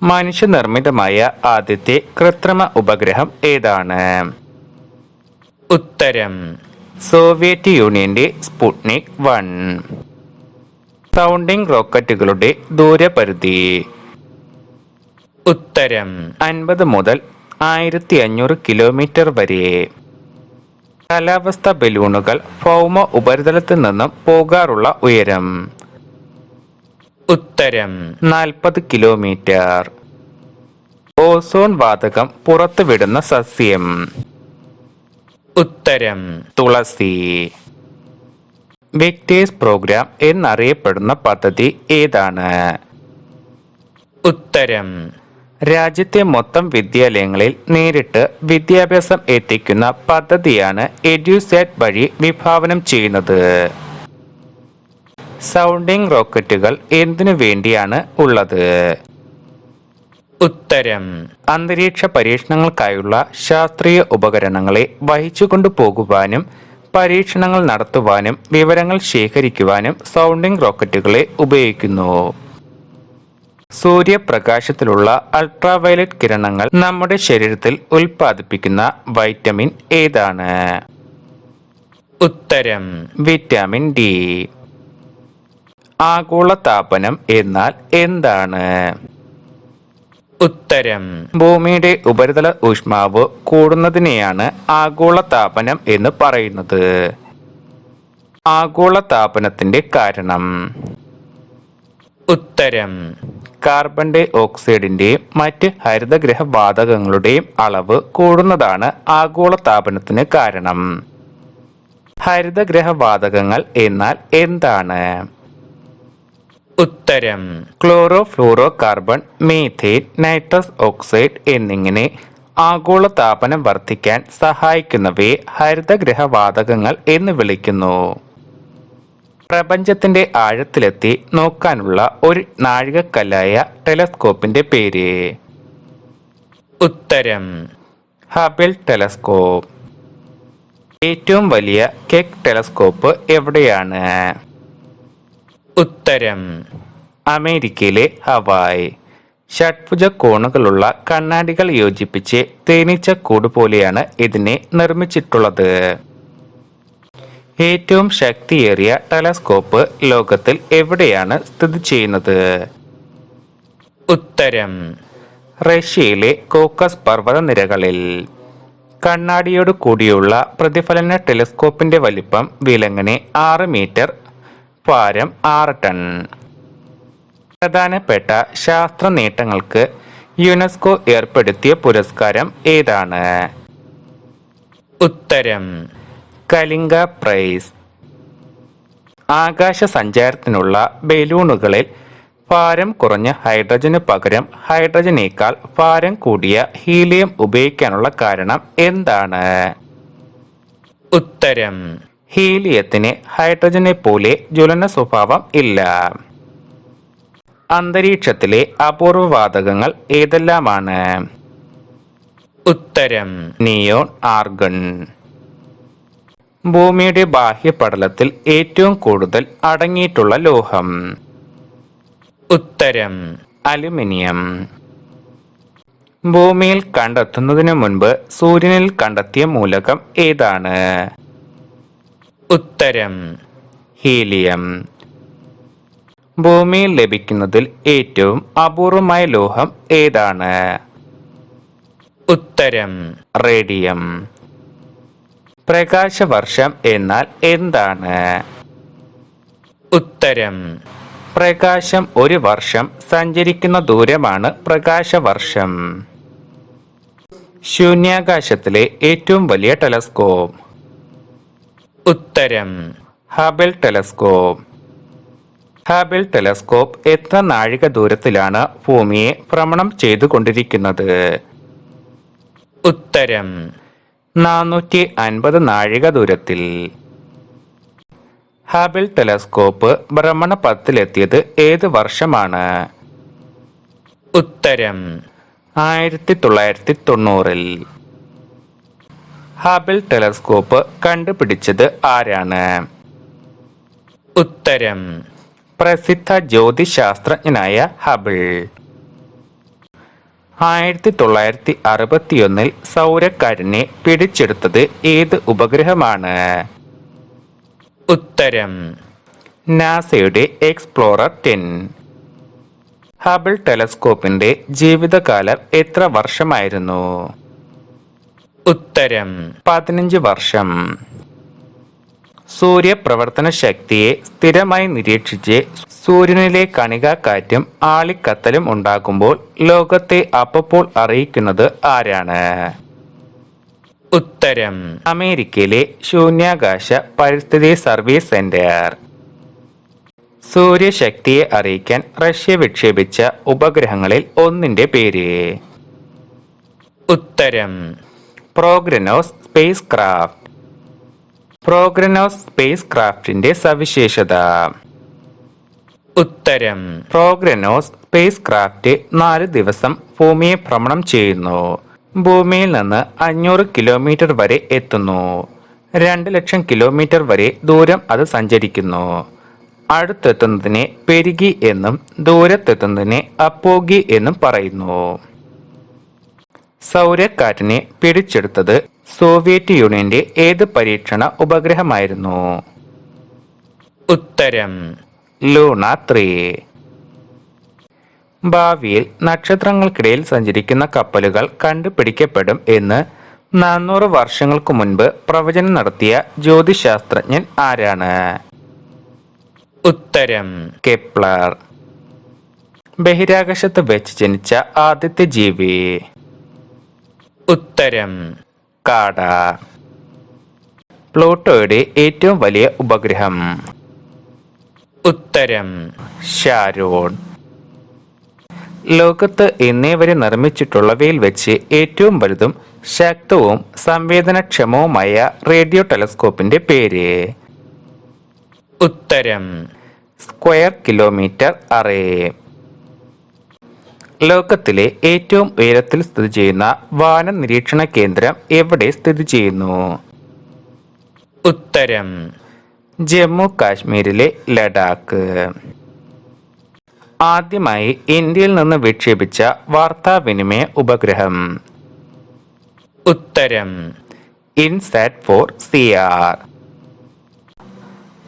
മനുഷ്യനിർമ്മിതമായ ആദ്യത്തെ കൃത്രിമ ഉപഗ്രഹം ഏതാണ്? ഉത്തരം സോവിയറ്റ് യൂണിയന്റെ സ്പുട്നിക് 1. സൗണ്ടിംഗ് റോക്കറ്റുകളുടെ ദൂരപരിധി. ഉത്തരം 50 മുതൽ 1500 കിലോമീറ്റർ വരെ. കാലാവസ്ഥ ബലൂണുകൾ ഭൗമ ഉപരിതലത്തിൽ നിന്നും പോകാറുള്ള ഉയരം. ഉത്തരം 40 കിലോമീറ്റർ. ഓസോൺ വാതകം പുറത്തുവിടുന്ന സസ്യം. ഉത്തരം തുളസി. വിക്ടേഴ്സ് പ്രോഗ്രാം എന്നറിയപ്പെടുന്ന പദ്ധതി ഏതാണ്? ഉത്തരം രാജ്യത്തെ മൊത്തം വിദ്യാലയങ്ങളിൽ നേരിട്ട് വിദ്യാഭ്യാസം എത്തിക്കുന്ന പദ്ധതിയാണ് എഡ്യൂസാറ്റ് വഴി വിഭാവനം ചെയ്യുന്നത്. സൗണ്ടിംഗ് റോക്കറ്റുകൾ എന്തിനു വേണ്ടിയാണ് ഉള്ളത്? ഉത്തരം അന്തരീക്ഷ പരീക്ഷണങ്ങൾക്കായുള്ള ശാസ്ത്രീയ ഉപകരണങ്ങളെ വഹിച്ചുകൊണ്ടു പോകുവാനും പരീക്ഷണങ്ങൾ നടത്തുവാനും വിവരങ്ങൾ ശേഖരിക്കുവാനും സൗണ്ടിംഗ് റോക്കറ്റുകളെ ഉപയോഗിക്കുന്നു. സൂര്യപ്രകാശത്തിലുള്ള അൾട്രാവയലറ്റ് കിരണങ്ങൾ നമ്മുടെ ശരീരത്തിൽ ഉൽപ്പാദിപ്പിക്കുന്ന വൈറ്റമിൻ ഏതാണ്? ഉത്തരം വിറ്റാമിൻ ഡി. ആഗോളതാപനം എന്നാൽ എന്താണ്? ഉത്തരം ഭൂമിയുടെ ഉപരിതല ഊഷ്മാവ് കൂടുന്നതിനെയാണ് ആഗോളതാപനം എന്ന് പറയുന്നത്. ആഗോളതാപനത്തിന്റെ കാരണം. ഉത്തരം കാർബൺ ഡൈ ഓക്സൈഡിന്റെയും മറ്റ് ഹരിതഗൃഹ വാതകങ്ങളുടെയും അളവ് കൂടുന്നതാണ് ആഗോളതാപനത്തിന് കാരണം. ഹരിതഗൃഹ വാതകങ്ങൾ എന്നാൽ എന്താണ്? ഉത്തരം chloro fluoro carbon, methane, nitrous oxide എന്നിങ്ങനെ ആഗോളതാപനം വർദ്ധിക്കാൻ സഹായിക്കുന്നവയെ ഹരിതഗൃഹ വാതകങ്ങൾ എന്ന് വിളിക്കുന്നു. പ്രപഞ്ചത്തിന്റെ ആഴത്തിലെത്തി നോക്കാനുള്ള ഒരു നാഴികക്കല്ലായ ടെലസ്കോപ്പിന്റെ പേര്. ഉത്തരം ഹബിൾ ടെലസ്കോപ്പ്. ഏറ്റവും വലിയ കെക്ക് ടെലസ്കോപ്പ് എവിടെയാണ്? ഉത്തരം അമേരിക്കയിലെ ഹവായ്. ഷഡ്ഭുജ കോണുകളുള്ള കണ്ണാടികൾ യോജിപ്പിച്ച് തേനീച്ചക്കൂട് പോലെയാണ് ഇതിനെ നിർമ്മിച്ചിട്ടുള്ളത്. ഏറ്റവും ശക്തിയേറിയ ടെലസ്കോപ്പ് ലോകത്തിൽ എവിടെയാണ് സ്ഥിതി ചെയ്യുന്നത്? ഉത്തരം റഷ്യയിലെ കോക്കസ് പർവ്വതനിരകളിൽ. കണ്ണാടിയോട് കൂടിയുള്ള പ്രതിഫലന ടെലിസ്കോപ്പിന്റെ വലിപ്പം വിലങ്ങനെ 6 മീറ്റർ, ഭാരം 6 ടൺ. പ്രധാനപ്പെട്ട ശാസ്ത്ര നേട്ടങ്ങൾക്ക് യുനെസ്കോ ഏർപ്പെടുത്തിയ പുരസ്കാരം ഏതാണ്? ഉത്തരം കലിംഗ പ്രൈസ്. ആകാശ സഞ്ചാരത്തിനുള്ള ബലൂണുകളിൽ ഭാരം കുറഞ്ഞ ഹൈഡ്രജന് പകരം ഹൈഡ്രജനേക്കാൾ ഭാരം കൂടിയ ഹീലിയം ഉപയോഗിക്കാനുള്ള കാരണം എന്താണ്? ഉത്തരം ഹീലിയത്തിന് ഹൈഡ്രജനെ പോലെ ജ്വലന സ്വഭാവം ഇല്ല. അന്തരീക്ഷത്തിലെ അപൂർവ വാതകങ്ങൾ ഏതെല്ലാമാണ്? ഉത്തരം നിയോൺ, ആർഗൺ. ഭൂമിയുടെ ബാഹ്യപടലത്തിൽ ഏറ്റവും കൂടുതൽ അടങ്ങിയിട്ടുള്ള ലോഹം. ഉത്തരം അലുമിനിയം. ഭൂമിയിൽ കണ്ടെത്തുന്നതിനു മുൻപ് സൂര്യനിൽ കണ്ടെത്തിയ മൂലകം ഏതാണ്? ഉത്തരം ഹീലിയം. ഭൂമിയിൽ ലഭിക്കുന്നതിൽ ഏറ്റവും അപൂർവമായ ലോഹം ഏതാണ്? ഉത്തരം റേഡിയം. പ്രകാശവർഷം എന്നാൽ എന്താണ്? ഉത്തരം പ്രകാശം ഒരു വർഷം സഞ്ചരിക്കുന്ന ദൂരമാണ് പ്രകാശവർഷം. ശൂന്യാകാശത്തിലെ ഏറ്റവും വലിയ ടെലസ്കോപ്പ്. ഉത്തരം ഹബിൾ ടെലസ്കോപ്പ്. ഹബിൾ ടെലസ്കോപ്പ് എത്ര നാഴിക ദൂരത്തിലാണ് ഭൂമിയെ ഭ്രമണം ചെയ്തുകൊണ്ടിരിക്കുന്നത്? ഉത്തരം 450 നാഴിക ദൂരത്തിൽ. ഹബിൾ ടെലസ്കോപ്പ് ഭ്രമണപഥത്തിലെത്തിയത് ഏത് വർഷമാണ്? ഉത്തരം 1990-ൽ. ഹബിൾ ടെലസ്കോപ്പ് കണ്ടുപിടിച്ചത് ആരാണ്? ഉത്തരം പ്രസിദ്ധ ജ്യോതിശാസ്ത്രജ്ഞനായ ഹബിൾ. 1961 സൗരക്കാറ്റിനെ പിടിച്ചെടുത്തത് ഏത് ഉപഗ്രഹമാണ്? ഉത്തരം നാസയുടെ എക്സ്പ്ലോറർ 10. ഹബിൾ ടെലസ്കോപ്പിന്റെ ജീവിതകാലം എത്ര വർഷമായിരുന്നു? ഉത്തരം 15 വർഷം. സൂര്യപ്രവർത്തന ശക്തിയെ സ്ഥിരമായി നിരീക്ഷിച്ച് സൂര്യനിലെ കണികാക്കാറ്റും ആളിക്കത്തലും ഉണ്ടാകുമ്പോൾ ലോകത്തെ അപ്പോൾ അറിയിക്കുന്നത് ആരാണ്? ഉത്തരം അമേരിക്കയിലെ ശൂന്യാകാശ പരിസ്ഥിതി സർവീസ് സെന്റർ. സൂര്യശക്തിയെ അറിയിക്കാൻ റഷ്യ വിക്ഷേപിച്ച ഉപഗ്രഹങ്ങളിൽ ഒന്നിന്റെ പേര്? ഉത്തരം പ്രോഗ്രനോസ് സ്പേസ് ക്രാഫ്റ്റ്. പ്രോഗ്രനോസ് സ്പേസ് ക്രാഫ്റ്റിന്റെ സവിശേഷത? ഉത്തരം പ്രോഗ്രനോസ് സ്പേസ് ക്രാഫ്റ്റ് 4 ദിവസം ഭൂമിയെ ഭ്രമണം ചെയ്യുന്നു. ഭൂമിയിൽ നിന്ന് 500 കിലോമീറ്റർ വരെ എത്തുന്നു. 2 ലക്ഷം കിലോമീറ്റർ വരെ ദൂരം അത് സഞ്ചരിക്കുന്നു. അടുത്തെത്തുന്നതിനെ പെരിഗി എന്നും ദൂരത്തെത്തുന്നതിനെ അപ്പോഗി എന്നും പറയുന്നു. സൗരക്കാറ്റിനെ പിടിച്ചെടുത്തത് സോവിയറ്റ് യൂണിയന്റെ ഏത് പരീക്ഷണ ഉപഗ്രഹമായിരുന്നു? ഉത്തരം ലൂണ 3. ഭാവിയിൽ നക്ഷത്രങ്ങൾക്കിടയിൽ സഞ്ചരിക്കുന്ന കപ്പലുകൾ കണ്ടുപിടിക്കപ്പെടും എന്ന് 400 വർഷങ്ങൾക്ക് മുൻപ് പ്രവചനം നടത്തിയ ജ്യോതിശാസ്ത്രജ്ഞൻ ആരാണ്? ഉത്തരം കെപ്ലർ. ബഹിരാകാശത്ത് വെച്ച് ജനിച്ച ആദ്യത്തെ ജീവി? ഉത്തരം കാട. പ്ലൂട്ടോയുടെ ഏറ്റവും വലിയ ഉപഗ്രഹം? ഉത്തരം ഷാരോൺ. ലോകത്ത് ഇന്നേ വരെ നിർമ്മിച്ചിട്ടുള്ളവയിൽ വെച്ച് ഏറ്റവും വലുതും ശക്തവും സംവേദനക്ഷമവുമായ റേഡിയോ ടെലസ്കോപ്പിന്റെ പേര്? ഉത്തരം സ്ക്വയർ കിലോമീറ്റർ അറേ. ലോകത്തിലെ ഏറ്റവും ഉയരത്തിൽ സ്ഥിതി ചെയ്യുന്ന വാന നിരീക്ഷണ കേന്ദ്രം എവിടെ സ്ഥിതി ചെയ്യുന്നു? ഉത്തരം ജമ്മു കാശ്മീരിലെ ലഡാക്ക്. ആദ്യമായി ഇന്ത്യയിൽ നിന്ന് വിക്ഷേപിച്ച വാർത്താവിനിമയ ഉപഗ്രഹം? ഉത്തരം ഇൻസാറ്റ് 4CR.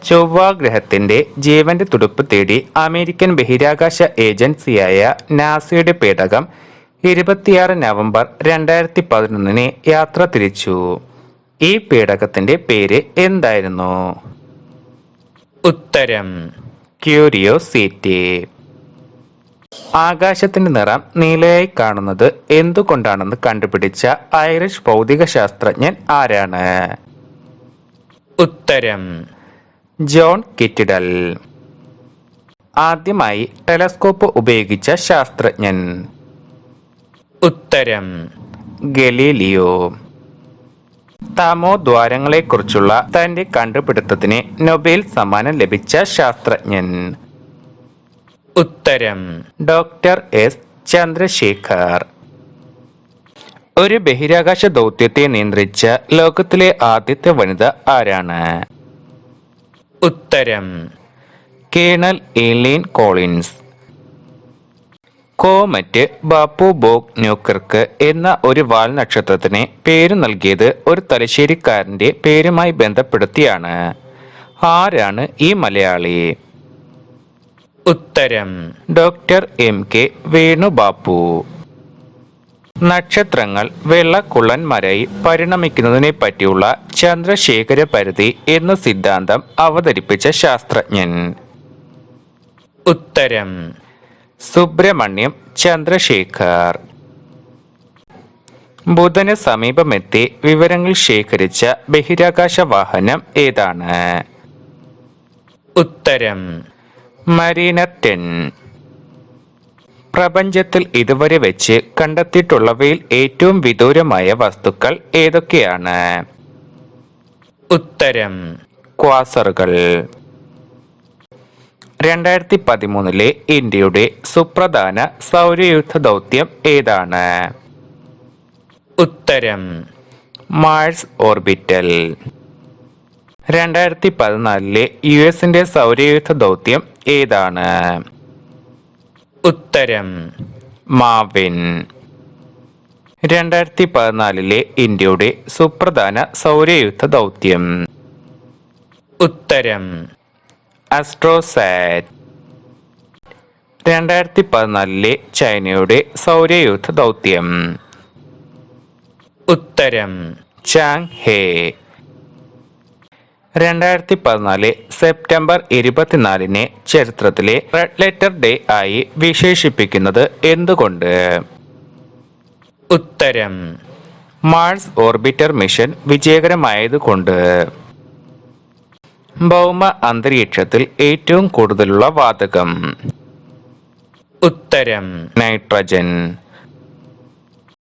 ചൊവ്വാഗ്രഹത്തിന്റെ ജീവന്റെ തുടിപ്പ് തേടി അമേരിക്കൻ ബഹിരാകാശ ഏജൻസിയായ നാസയുടെ പേടകം 26 നവംബർ 2011 യാത്ര തിരിച്ചു. ഈ പേടകത്തിന്റെ പേര് എന്തായിരുന്നു? ഉത്തരം ക്യൂരിയോസിറ്റി. ആകാശത്തിന്റെ നിറം നീലയായി കാണുന്നത് എന്തുകൊണ്ടാണെന്ന് കണ്ടുപിടിച്ച ഐറിഷ് ഭൗതിക ശാസ്ത്രജ്ഞൻ ആരാണ്? ഉത്തരം ജോൺ കിറ്റിഡൽ. ആദ്യമായി ടെലസ്കോപ്പ് ഉപയോഗിച്ച ശാസ്ത്രജ്ഞൻ? ഉത്തരം ഗലീലിയോ. തമോദ്വാരങ്ങളെക്കുറിച്ചുള്ള തന്റെ കണ്ടുപിടുത്തത്തിന് നൊബേൽ സമ്മാനം ലഭിച്ച ശാസ്ത്രജ്ഞൻ? ഉത്തരം ഡോക്ടർ എസ് ചന്ദ്രശേഖർ. ഒരു ബഹിരാകാശ ദൗത്യത്തെ നിയന്ത്രിച്ച ലോകത്തിലെ ആദ്യത്തെ വനിത ആരാണ്? ഉത്തരം colonel Eileen Collins. Comet Bappu Bok Newkirk എന്ന ഒരു വാൽ നക്ഷത്രത്തിന് പേര് നൽകിയത് ഒരു തലശ്ശേരിക്കാരന്റെ പേരുമായി ബന്ധപ്പെടുത്തിയാണ്. ആരാണ് ഈ മലയാളി? ഉത്തരം ഡോക്ടർ MK വേണുബാപ്പു. നക്ഷത്രങ്ങൾ വെള്ളക്കുള്ളന്മാരായി പരിണമിക്കുന്നതിനെ പറ്റിയുള്ള ചന്ദ്രശേഖര പരിധി എന്ന സിദ്ധാന്തം അവതരിപ്പിച്ച ശാസ്ത്രജ്ഞൻ? ഉത്തരം സുബ്രഹ്മണ്യം ചന്ദ്രശേഖർ. ബുധന് സമീപമെത്തി വിവരങ്ങൾ ശേഖരിച്ച ബഹിരാകാശ വാഹനം ഏതാണ്? ഉത്തരം മരീനർ 10. പ്രപഞ്ചത്തിൽ ഇതുവരെ വെച്ച് കണ്ടെത്തിയിട്ടുള്ളവയിൽ ഏറ്റവും വിദൂരമായ വസ്തുക്കൾ ഏതൊക്കെയാണ്? ഉത്തരം ക്വാസറുകൾ. 2013 ഇന്ത്യയുടെ സുപ്രധാന സൗരയൂഥ ദൗത്യം ഏതാണ്? ഉത്തരം മാർസ് ഓർബിറ്റൽ. 2014 US സൗരയൂഥ ദൗത്യം ഏതാണ്? ഉത്തരം മാവിൻ. 2014 ഇന്ത്യയുടെ സുപ്രധാന സൗരയൂഥ ദൗത്യം. ഉത്തരം അസ്ട്രോസാറ്റ്. 2014 ചൈനയുടെ സൗരയൂഥ ദൗത്യം. ഉത്തരം ചാങ് ഹേ. 2014 സെപ്റ്റംബർ 24 ചരിത്രത്തിലെ റെഡ് ലെറ്റർ ഡേ ആയി വിശേഷിപ്പിക്കുന്നത് എന്തുകൊണ്ട്? ഉത്തരം മാർസ് ഓർബിറ്റർ മിഷൻ വിജയകരമായതുകൊണ്ട്. ഭൗമ അന്തരീക്ഷത്തിൽ ഏറ്റവും കൂടുതലുള്ള വാതകം. ഉത്തരം നൈട്രജൻ.